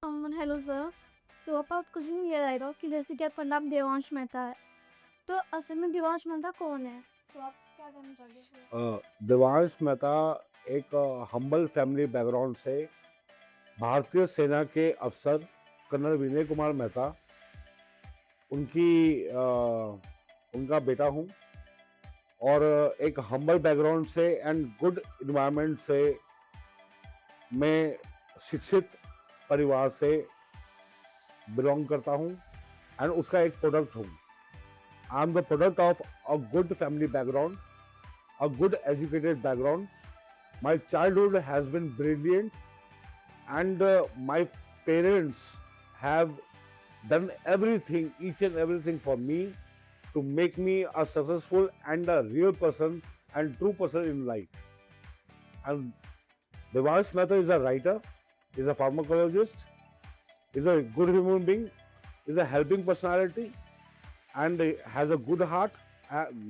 Hello sir. तो आपका question ये रहेगा कि जैसे कि आपका नाम देवांश मेहता है, तो असल में देवांश मेहता कौन है? तो आप क्या जानना चाहोगे? देवांश मेहता एक हम्बल फैमिली बैकग्राउंड से भारतीय सेना के अफसर कर्नल विनय कुमार मेहता उनकी उनका बेटा हूँ। और एक हम्बल बैकग्राउंड से एंड गुड इन्वायरमेंट से मैं शिक्षित परिवार से बिलोंग करता हूँ एंड उसका एक प्रोडक्ट हूँ। I am the product of a good family background, a good educated background. My childhood has been brilliant, and my parents have done everything, each and everything for me to make me a successful and a real person and true person in life. And Devansh Mehta is a writer, is a pharmacologist, is a good human being, is a helping personality, and has a good heart.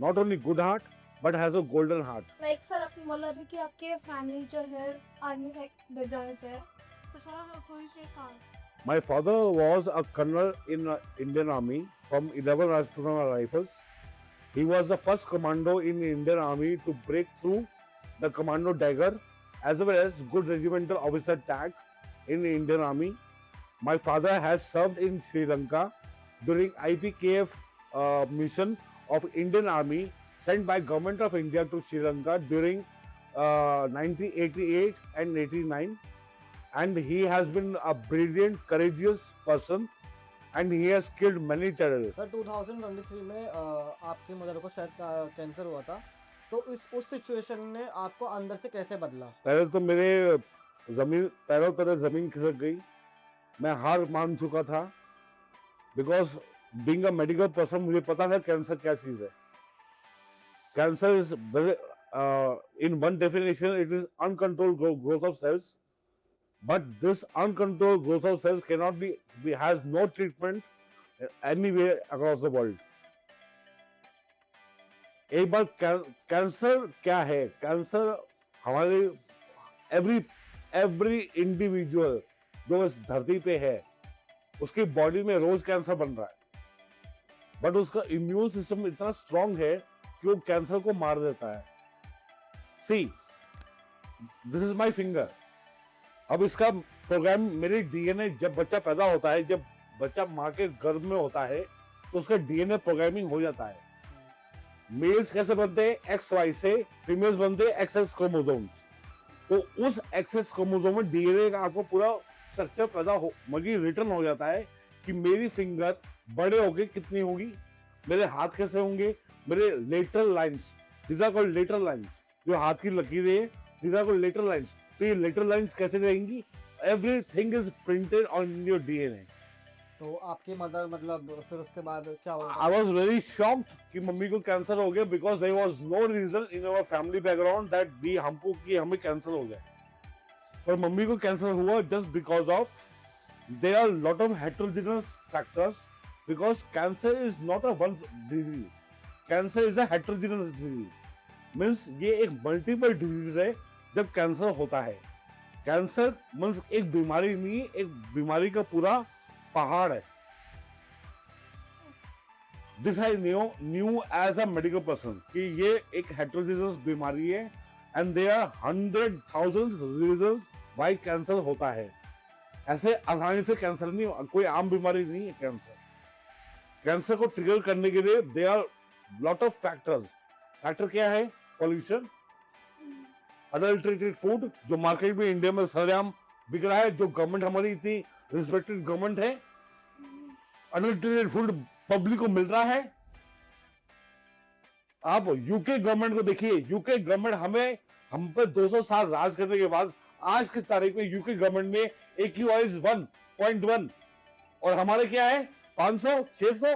Not only good heart, but has a golden heart. Like sir, आपने बोला अभी कि आपके family जो है army background से है, तो सर कोई से हाँ। My father was a colonel in Indian Army from 11 Rajputana Rifles. He was the first commando in Indian Army to break through the commando dagger as well as good regimental officer tag in Indian Army. My father has served in Sri Lanka during IPKF mission of Indian Army sent by Government of India to Sri Lanka during 1988 and 89, and he has been a brilliant, courageous person, and he has killed many terrorists. Sir 2023 में आपकी mother को शायद cancer हुआ था, तो उस situation ने आपको अंदर से कैसे बदला? पहले तो मेरे पैरों तले जमीन खिसक गई, मैं हार मान चुका था। Because being a medical person मुझे पता था कैंसर क्या चीज है। Cancer is in one definition it is uncontrolled growth of cells, but this uncontrolled growth of cells cannot has no treatment anywhere across the world. एक बार cancer क्या है? Cancer हमारे एवरी एवरी इंडिविजुअल जो इस धरती पे है उसकी बॉडी में रोज कैंसर बन रहा है, बट उसका इम्यून सिस्टम इतना स्ट्रांग है कि वो कैंसर को मार देता है। सी, दिस इज माई फिंगर। अब इसका प्रोग्राम मेरे डीएनए, जब बच्चा पैदा होता है, जब बच्चा माँ के गर्भ में होता है तो उसका डीएनए प्रोग्रामिंग हो जाता है। मेल्स कैसे बनते हैं? एक्स वाई से। फीमेल्स बनते हैं एक्सएस क्रोमोसोम्स। तो उस एक्सएस क्रोमोसोम में डीएनए का आपको पूरा स्ट्रक्चर पैदा हो मगर रिटर्न हो जाता है कि मेरी फिंगर बड़े होके कितनी होगी, मेरे हाथ कैसे होंगे, मेरे lateral lines, these are called lateral lines, जो हाथ की लकीरें हैं, these are called lateral lines. तो ये लेटरल लाइंस कैसे रहेंगी? Everything is printed on your DNA. तो आपकी मदर मतलब फिर उसके बाद क्या हुआ? आई वॉज वेरी शॉक्ड कि मम्मी को कैंसर हो गया, because there was no reason in our family background that भी हमको कि हमें कैंसर हो गया। पर मम्मी को कैंसर हुआ just because of there are lot of heterogeneous factors, because cancer is not a one disease, cancer is a heterogeneous disease. Means ये एक मल्टीपल डिजीज है जब कैंसर होता है। कैंसर मीन्स एक बीमारी नहीं, एक बीमारी का पूरा पहाड़ है। This I knew as a medical person कि ये एक हेटेरोजेनस बीमारी है and there are 100,000 reasons why cancer होता है। ऐसे आसानी से कैंसर नहीं, कोई आम बीमारी नहीं है कैंसर। कैंसर को ट्रिगर करने के लिए there are lot of factors. Factor क्या है? पॉल्यूशन, अडल्ट्रेटेड फूड जो मार्केट में इंडिया में सरेआम बिक रहा है, जो गवर्नमेंट हमारी इतनी रिस्पेक्टेड गवर्नमेंट है, अडल्ट्रेटेड फूड पब्लिक को मिल रहा है। आप यूके गवर्नमेंट को देखिए, यूके गवर्नमेंट हम पे 200 साल राज करने के बाद आज की तारीख में यूके गवर्नमेंट में AQI इज 1.1 और हमारे क्या है 500 600।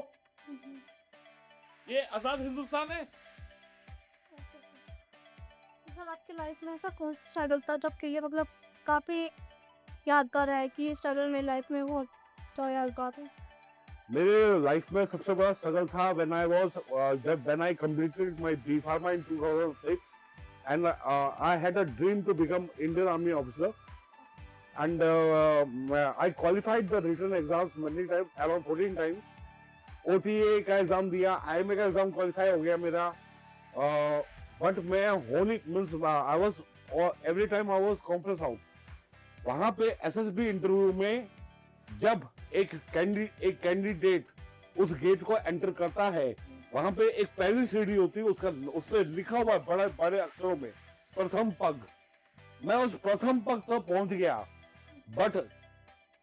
ये आजाद हिंदुस्तान है। सर आपकी लाइफ में ऐसा कौन सा स्ट्रगल था जब कि ये मतलब काफ़ी यादगार है कि ये स्ट्रगल मेरी लाइफ में बहुत तो यादगार है? मेरे लाइफ में सबसे बड़ा स्ट्रगल था when I completed my B Pharma in 2006 and I had a dream to become Indian Army officer and I qualified the written exams many times, around 14 times. OTA का एग्जाम दिया, IMA का exam qualify हो गया मेरा, but मैं हो नहीं, means I was every time I was conference out. वहां पे एसएसबी इंटरव्यू में जब एक कैंडिडेट उस गेट को एंटर करता है, वहां पे एक पहली सीढ़ी होती है, उसका उस पर लिखा हुआ है बड़े बड़े अक्षरों में प्रथम पग. मैं उस प्रथम पग तक पहुंच गया, बट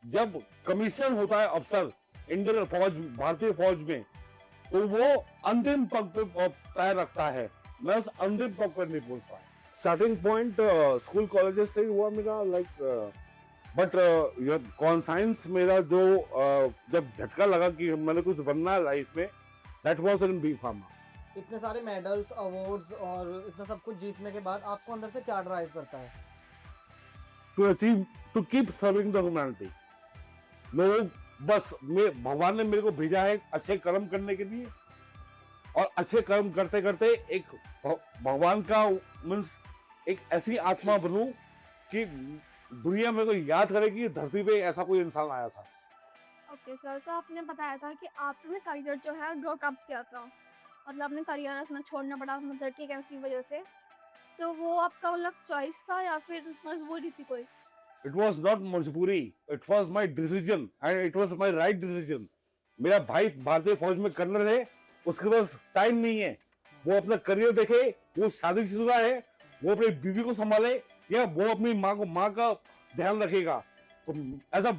जब कमीशन होता है अफसर इंडियन फौज, भारतीय फौज में, तो वो अंतिम पग पे पैर रखता है. मैं उस अंतिम पग पर नहीं पहुंच पाया. स्टार्टिंग पॉइंट स्कूल कॉलेजेस से ही हुआ मेरा, लाइक बट साइंस मेरा जो जब झटका लगा कि मैंने कुछ बनना है लाइफ में, that was in B pharma. इतने सारे मेडल्स, अवार्ड्स और इतना सब कुछ जीतने के बाद आपको अंदर से क्या ड्राइव करता है? To keep serving the humanity. लोग बस भगवान ने मेरे को भेजा है अच्छे कर्म करने के लिए, और अच्छे कर्म करते करते एक भगवान का मीन्स एक ऐसी आत्मा बनूं कि दुनिया मेरे को याद करे कि धरती पे ऐसा कोई इंसान आया था. ओके सर, तो आपने बताया था कि आपने करियर जो है ड्रॉप आउट किया था, मतलब अपने करियर अपना छोड़ना पड़ा मतलब ठीक है उसी वजह से, तो वो आपका मतलब चॉइस था या फिर मजबूरी थी कोई? It was not मजबूरी, it was my decision and it was my right decision. मेरा भाई भारतीय फौज में कर्नल है, उसके पास टाइम नहीं है, वो अपना करियर देखे, वो शादीशुदा है, वो अपनी बीवी को संभाले या वो अपनी माँ का ध्यान रखेगा. तो as a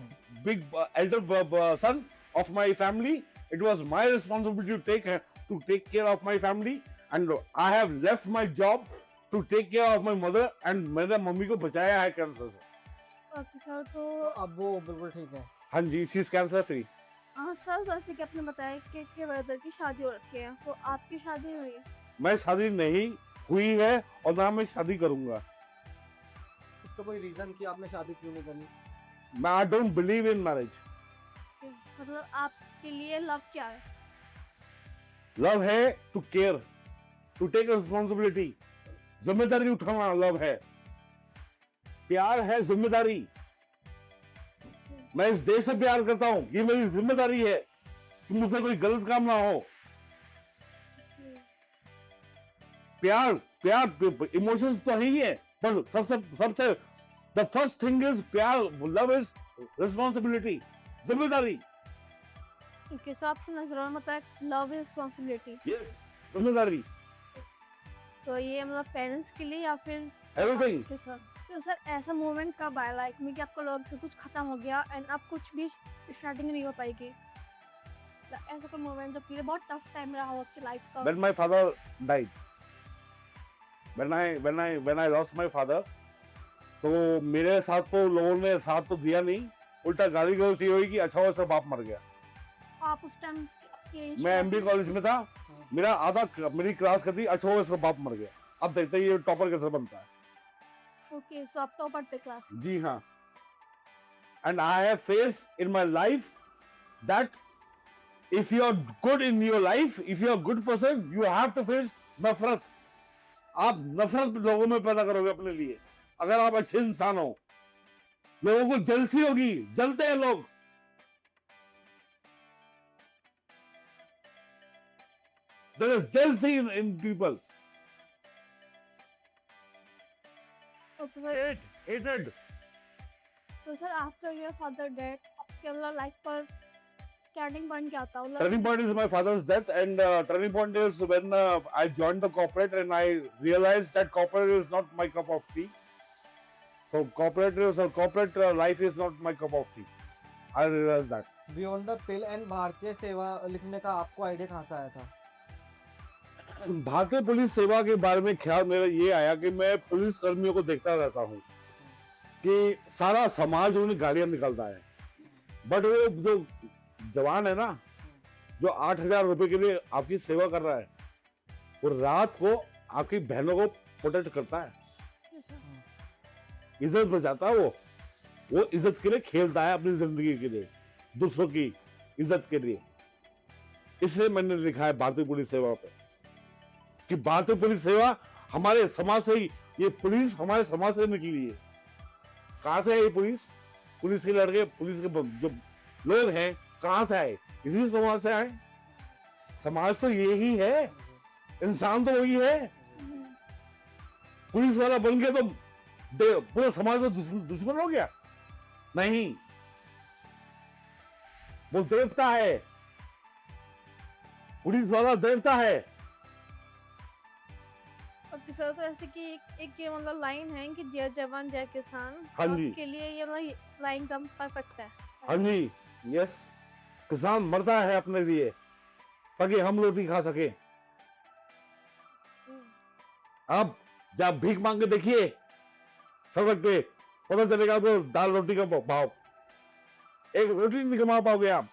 big elder son of my family, it was my responsibility to take care of my family, and I have left my job to take care of my mother, and मेरे mummy को बचाया है cancer से. Okay sir, तो अब वो बिल्कुल ठीक है? हाँ जी, शी इज कैंसर फ्री. हाँ सर, जैसे कि आपने बताया कि ब्रदर की शादी हो रखी है, तो आपकी शादी हुई? मैं शादी नहीं हुई है और ना मैं शादी करूंगा. इसका कोई रीजन कि आपने शादी क्यों नहीं करी? मैं I don't believe in marriage. मतलब आपके लिए लव क्या है? लव है to care, to take responsibility, जिम्मेदारी उठाना लव है. प्यार है जिम्मेदारी. मैं इस देश से प्यार करता हूँ, ये मेरी जिम्मेदारी है कि मुझसे कोई गलत काम ना हो. प्यार प्यार इमोशंस तो ही है, पर सबसे द फर्स्ट थिंग इज प्यार, लव इज रिस्पॉन्सिबिलिटी, जिम्मेदारी. ओके सर, आपसे नजर मतलब लव इज रिस्पांसिबिलिटी. यस, जिम्मेदारी, तो ये मतलब पेरेंट्स के लिए या फिर एवरीथिंग. ओके सर, तो सर ऐसा मोमेंट कब आया लाइफ में कि आपको लव से कुछ खत्म हो गया एंड आप कुछ भी स्टार्टिंग नहीं हो पाएगी? ऐसा कोई मोमेंट जब कि बहुत टफ टाइम रहा हो आपकी लाइफ का? When my father died, when I lost my father, तो मेरे साथ तो लोगों ने साथ तो दिया नहीं, उल्टा गाली गलौज हुई कि अच्छा हुआ बाप मर गया. आप उस टाइम मैं एमबी कॉलेज में था, मेरा आधा मेरी क्लास करती अच्छा हुआ इसका बाप मर गया. अब देखते हैं ये टॉपर कैसे बनता है. ओके, सो आप टॉपर पे क्लास? जी हाँ. And I have faced in my life that if you are good in your life, if you are a good person, you have to face नफरत. आप नफरत लोगों में पैदा करोगे अपने लिए अगर आप अच्छे इंसान हो. लोगों को जलसी होगी, जलते हैं लोग. There is jealousy in people. Okay sir, Hatred. तो sir after your father death आपके मतलब लाइफ पर टर्निंग पॉइंट क्या था? Turning point is my father's death, and turning point is when I joined the corporate and I realized that corporate is not my cup of tea. So corporate life is not my cup of tea. I realized that. Beyond the pill and भारतीय सेवा लिखने का आपको idea कहाँ से आया था? भारतीय पुलिस सेवा के बारे में ख्याल मेरा ये आया कि मैं पुलिस कर्मियों को देखता रहता हूँ कि सारा समाज उन्हें गालियां निकलता है, बट वो जो जवान है ना, जो 8,000 रुपए के लिए आपकी सेवा कर रहा है, वो रात को आपकी बहनों को प्रोटेक्ट करता है, इज्जत बचाता है. वो इज्जत के लिए खेलता है अपनी जिंदगी के लिए, दूसरों की इज्जत के लिए. इसलिए मैंने लिखा है भारतीय पुलिस सेवा पे कि भारतीय पुलिस सेवा हमारे समाज से ही, ये पुलिस हमारे समाज से निकली है. कहां से है ये पुलिस? पुलिस के लड़के, पुलिस के जो लोग हैं, कहाँ से आए? इसी समाज से आए। समाज तो यही है, इंसान तो वही है। हम्म, पुलिस वाला बन के तो पूरा समाज तो दुश्मन हो गया? नहीं, वो देवता है, पुलिस वाला देवता है। ओके सर, तो ऐसे कि एक ये मतलब लाइन है कि जय जवान जय किसान, हाँ तो जी। आपके लिए ये मतलब लाइन कम परफेक्ट है। हाँ जी, यस। किसान मरता है अपने लिए ताकि हम रोटी खा सके। हम्म, आप जब भीख मांग के देखिए सड़क पे, पता चलेगा आपको दाल रोटी का भाव। एक रोटी नहीं कमा पाओगे आप।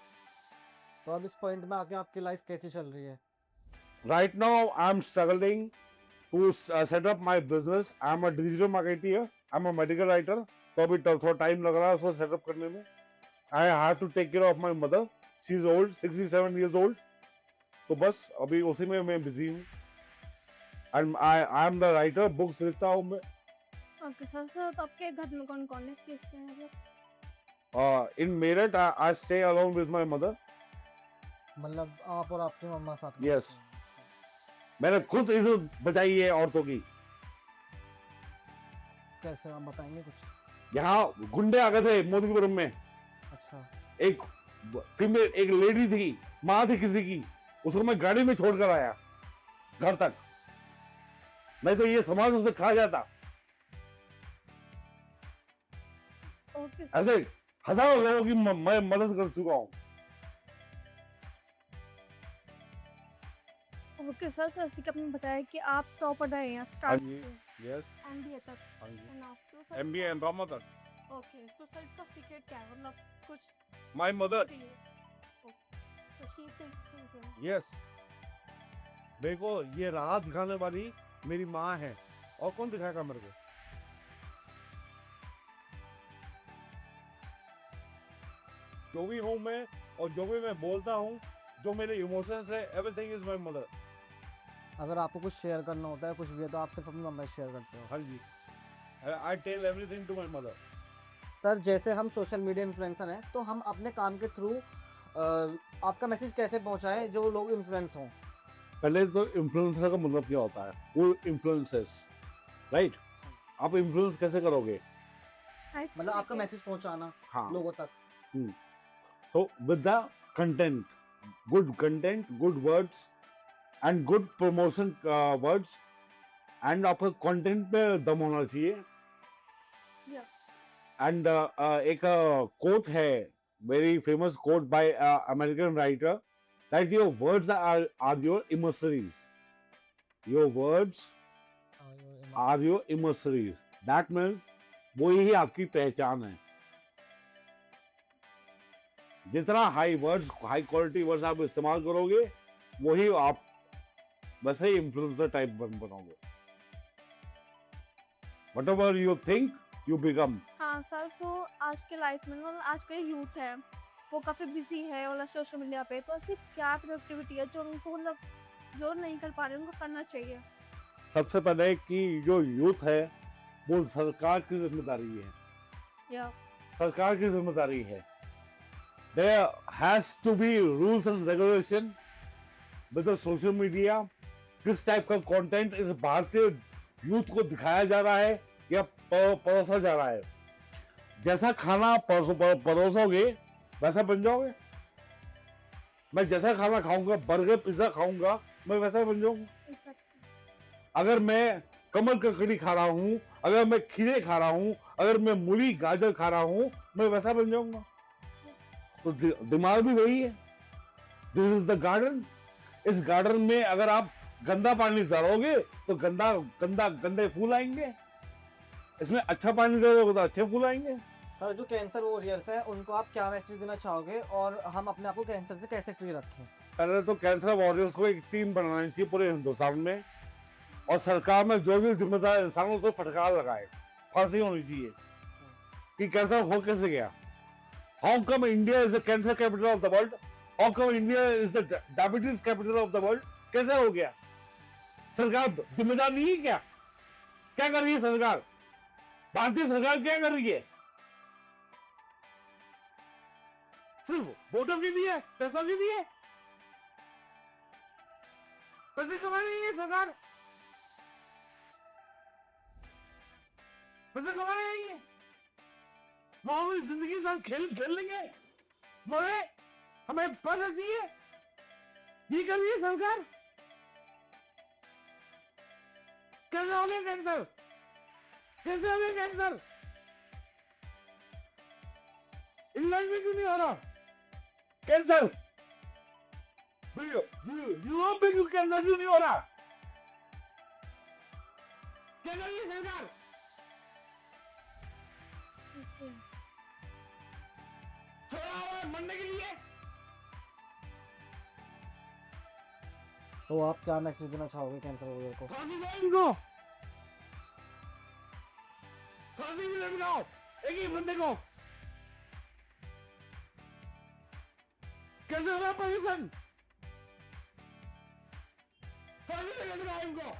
तो अब इस पॉइंट में आके आपकी लाइफ कैसी चल रही है? Right now, I'm struggling to set up my business. I'm a digital marketer. I'm a medical writer. तो अभी थोड़ा टाइम लग रहा है उसको सेटअप करने में. I have to take care of my mother. She's old, 67 years old. तो बस अभी उसी में मैं बिजी हूँ. And I am the writer. Books लिखता हूँ मैं. ओके सर, तो आपके घर में कौन कौन है इस चीज़ के मतलब? In Meerut, I stay alone with my mother. मतलब आप और आपकी मम्मा साथ में Yes. रहती हैं? मैंने खुद इज्जत बचाई है औरतों की. कैसे आप बताएंगे कुछ? यहाँ गुंडे आ गए थे मोदीपुरम में. अच्छा, एक फीमेल, एक लेडी थी, माँ थी किसी की, उसको मैं गाड़ी में छोड़कर आया घर तक. नहीं तो ये समाज उसे खा जाता. ओके सर, ऐसे हजारों लोगों की मैं मदद कर चुका हूँ. ओके सर, तो ऐसे कि आपने बताया कि आप टॉपर रहे हैं हाँ स्टार्ट जी, से यस, एमबीए तक, हाँ जी. एंड आप तो सर एमबीए एंड कॉमर्स तक. ओके, तो सर इसका सीक्रेट क्या है मतलब कुछ माय मदर. भी है? ओके, तो शी सिक्स यस. देखो, ये राह दिखाने वाली मेरी माँ है, और कौन दिखाएगा मेरे को? जो भी हूँ मैं, और जो भी मैं बोलता हूँ, जो मेरे इमोशंस है, एवरीथिंग इज माय मदर. अगर आपको कुछ शेयर करना होता है कुछ भी है तो आप सिर्फ अपनी मम्मा से शेयर करते हो? हाँ जी. I tell everything to my mother. Sir जैसे हम सोशल मीडिया इन्फ्लुएंसर हैं तो हम अपने काम के थ्रू आपका मैसेज कैसे पहुंचाएं जो लोग इन्फ्लुएंस हों? पहले तो इन्फ्लुएंसर का मतलब क्या होता है? वो इन्फ्लुएंसर्स, राइट? आप इन्फ्लुएंस कैसे करोगे? मतलब आपका मैसेज पहुंचाना हाँ. लोगों तक. So with the content, good words and good promotion words, and आपका content पे दम होना चाहिए. Yeah. And एक quote है, very famous quote by American writer, that your words are your emissaries. Your words are your emissaries. That means वो ही आपकी पहचान है. जितना high words, high quality words आप इस्तेमाल करोगे, वही आप वैसे इन्फ्लुएंसर टाइप बनोगे. Whatever you think, you become. हाँ सर, सो आज के लाइफ में मतलब आज का यूथ है वो काफ़ी बिजी है मतलब सोशल मीडिया पे, तो ऐसी क्या प्रोडक्टिविटी है जो उनको मतलब जो नहीं कर पा रहे उनको करना चाहिए? सबसे पहले कि जो यूथ है वो सरकार की जिम्मेदारी है. या सरकार की जिम्मेदारी है. There has to be rules and regulation with the social media. किस टाइप का कंटेंट इस भारतीय यूथ को दिखाया जा रहा है या परोसा जा रहा है. जैसा खाना परोसोगे वैसा बन जाओगे. मैं जैसा खाना खाऊंगा, बर्गर पिज्जा खाऊंगा, मैं वैसा बन जाऊंगा. एग्जैक्टली. अगर मैं कमल ककड़ी खा रहा हूँ, अगर मैं खीरे खा रहा हूँ, अगर मैं मूली गाजर खा रहा हूँ, मैं वैसा बन जाऊंगा. तो दिमाग भी वही है. This is the garden. इस गार्डन में अगर आप गंदा पानी डालोगे तो गंदे फूल आएंगे. इसमें अच्छा पानी डालोगे तो अच्छे फूल आएंगे. सर जो कैंसर वॉरियर्स हैं उनको आप क्या मैसेज देना चाहोगे और हम अपने आप को कैंसर से कैसे फ्री रखें? पहले तो कैंसर वॉरियर्स को एक टीम बनानी चाहिए पूरे हिंदुस्तान में, और सरकार में जो भी जिम्मेदार इंसानों से फटकार लगाए, फांसी होनी चाहिए कि कैंसर हो कैसे गया. How come India is the cancer capital of the world? How come India is the diabetes capital of the world? कैसे हो गया? सरकार जिम्मेदार नहीं है क्या? क्या कर रही है सरकार? भारतीय सरकार क्या कर रही है? सिर्फ वोटों के लिए, पैसों के लिए पैसे कमा रही है सरकार, पैसे कमा रही है, वो हमारी जिंदगी के साथ खेल खेल लेंगे, बोले हमें पैसा चाहिए, ये कर रही है सरकार। कैसे हो गया कैंसर, कैसे हो गया कैंसर, इंग्लैंड में क्यों नहीं हो रहा कैंसर, यूरोप में क्यों कैंसर क्यों नहीं हो रहा, क्या कर रही है सरकार, थोड़ा और मरने के लिए। तो आप क्या मैसेज देना चाहोगे कैंसर वॉरियर को? फांसी दो इनको, फांसी भी लटकाओ एक ही बंदे को, कैसे होगा पाकिस्तान, फांसी से लटकाओ इनको।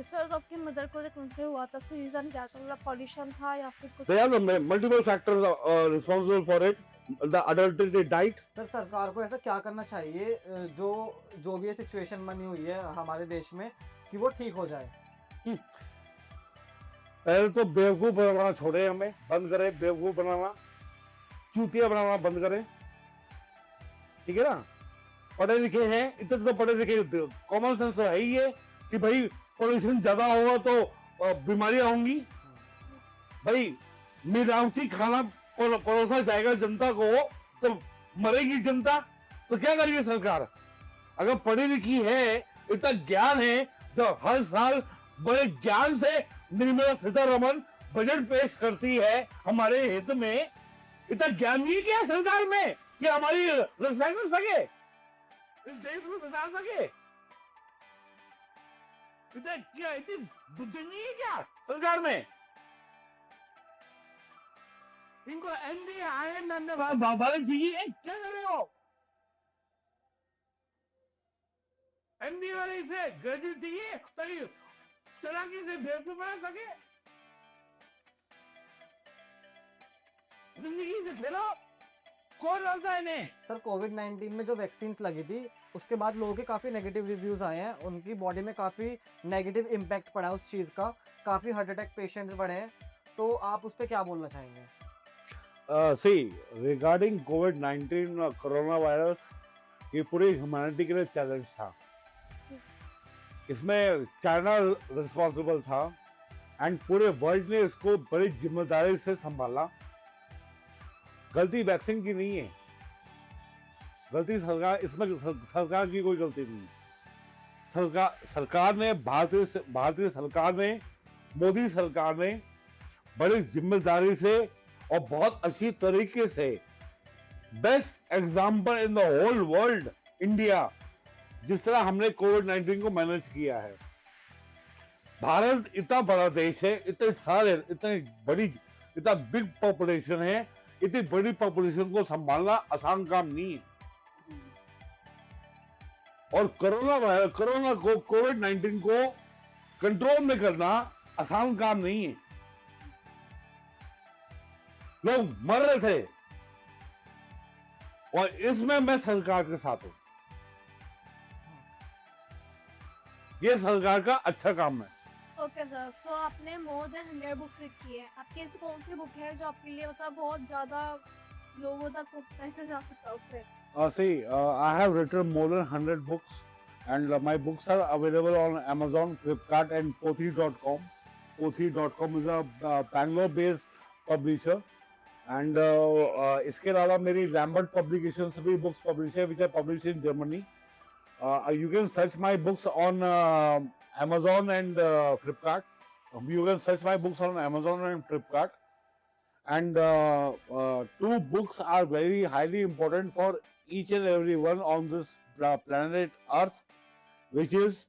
सर तो आपकी मदर को कैंसर हुआ था, उसका रीजन क्या था, मतलब पॉल्यूशन था या फिर कुछ? There are multiple factors responsible for it. The adulterated diet. Sir सरकार को ऐसा क्या करना चाहिए जो जो भी ये सिचुएशन बनी हुई है हमारे देश में कि वो ठीक हो जाए? पहले तो बेवकूफ बनाना छोड़े, हमें बंद करे बेवकूफ बनाना, चूतिया बनाना बंद करे, ठीक है ना। पढ़े लिखे हैं, इतने तो पढ़े लिखे, कॉमन सेंस है ही है कि भाई पोल्यूशन ज्यादा होगा तो बीमारियां होंगी, भाई मिलावटी खाना परोसा जाएगा जनता को तो मरेगी जनता, तो क्या करेगी सरकार। अगर पढ़ी लिखी है, इतना ज्ञान है, जो हर साल बड़े ज्ञान से निर्मला सीतारमण बजट पेश करती है हमारे हित में, इतना ज्ञान नहीं क्या है सरकार में कि हमारी रक्षा कर सके, इस देश में बचा सके, इतना क्या इतनी बुद्धि नहीं है क्या सरकार में। इनको एनडीए आए वाले चाहिए, क्या कर रहे हो, एनडीए वाले इसे ग्रेजुएट चाहिए ताकि चलाकी से बेवकूफ बना सके, जिंदगी से खेलो, कौन डालता है इन्हें। सर कोविड-19 में जो वैक्सीन्स लगी थी उसके बाद लोगों के काफ़ी नेगेटिव रिव्यूज़ आए हैं, उनकी बॉडी में काफ़ी नेगेटिव इम्पैक्ट पड़ा है उस चीज़ का, काफ़ी हार्ट अटैक पेशेंट्स बढ़े हैं, तो आप उस पर क्या बोलना चाहेंगे? See, regarding COVID-19 corona virus, ये पूरी ह्यूमैनिटी के लिए चैलेंज था, इसमें चाइना रिस्पॉन्सिबल था एंड पूरे वर्ल्ड ने इसको बड़ी जिम्मेदारी से संभाला। गलती वैक्सीन की नहीं है, गलती सरकार, इसमें सरकार की कोई गलती नहीं है। सरकार ने, भारतीय सरकार ने, मोदी सरकार ने बड़ी जिम्मेदारी से और बहुत अच्छी तरीके से, best example in the whole world India, जिस तरह हमने कोविड-19 को मैनेज किया है। भारत इतना बड़ा देश है, इतने सारे, इतना बिग पॉपुलेशन है, इतनी बड़ी पॉपुलेशन को संभालना आसान काम नहीं है। और कोविड-19 को कंट्रोल में करना आसान काम नहीं है। लोग मर रहे थे और इसमें मैं सरकार के साथ हूं, ये सरकार का अच्छा काम है। ओके सर, सो आपने मोर देन 100 बुक्स लिखी है, आपकी ऐसी कौन सी बुक है जो आपके लिए मतलब बहुत ज्यादा लोगों तक कैसे जा सकता है उससे? See, I have written more than 100 books, and my books are available on Amazon, Flipkart, and Pothi.com. Pothi.com is a Bangalore-based publisher, and इसके अलावा मेरी Lambert Publications भी books publish है, which I publish in Germany. You can search my books on Amazon and Flipkart. You can search my books on Amazon and Flipkart. And two books are very highly important for each and every one on this planet Earth, which is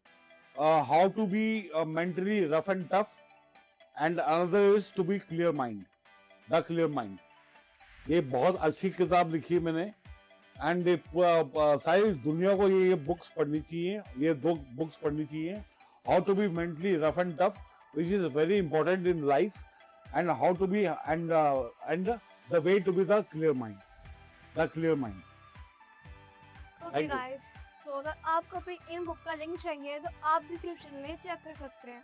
how to be mentally rough and tough, and another is to be clear mind, the clear mind. ये बहुत अच्छी किताब लिखी मैंने, and सारी दुनिया को ये बुक्स पढ़नी चाहिए, ये दो बुक्स पढ़नी चाहिए, how to be mentally rough and tough, which is very important in life, and how to be and the way to be the clear mind, the clear mind. Okay Thank you. Guys, so अगर आपको भी in book का link चाहिए तो आप description में check कर सकते हैं।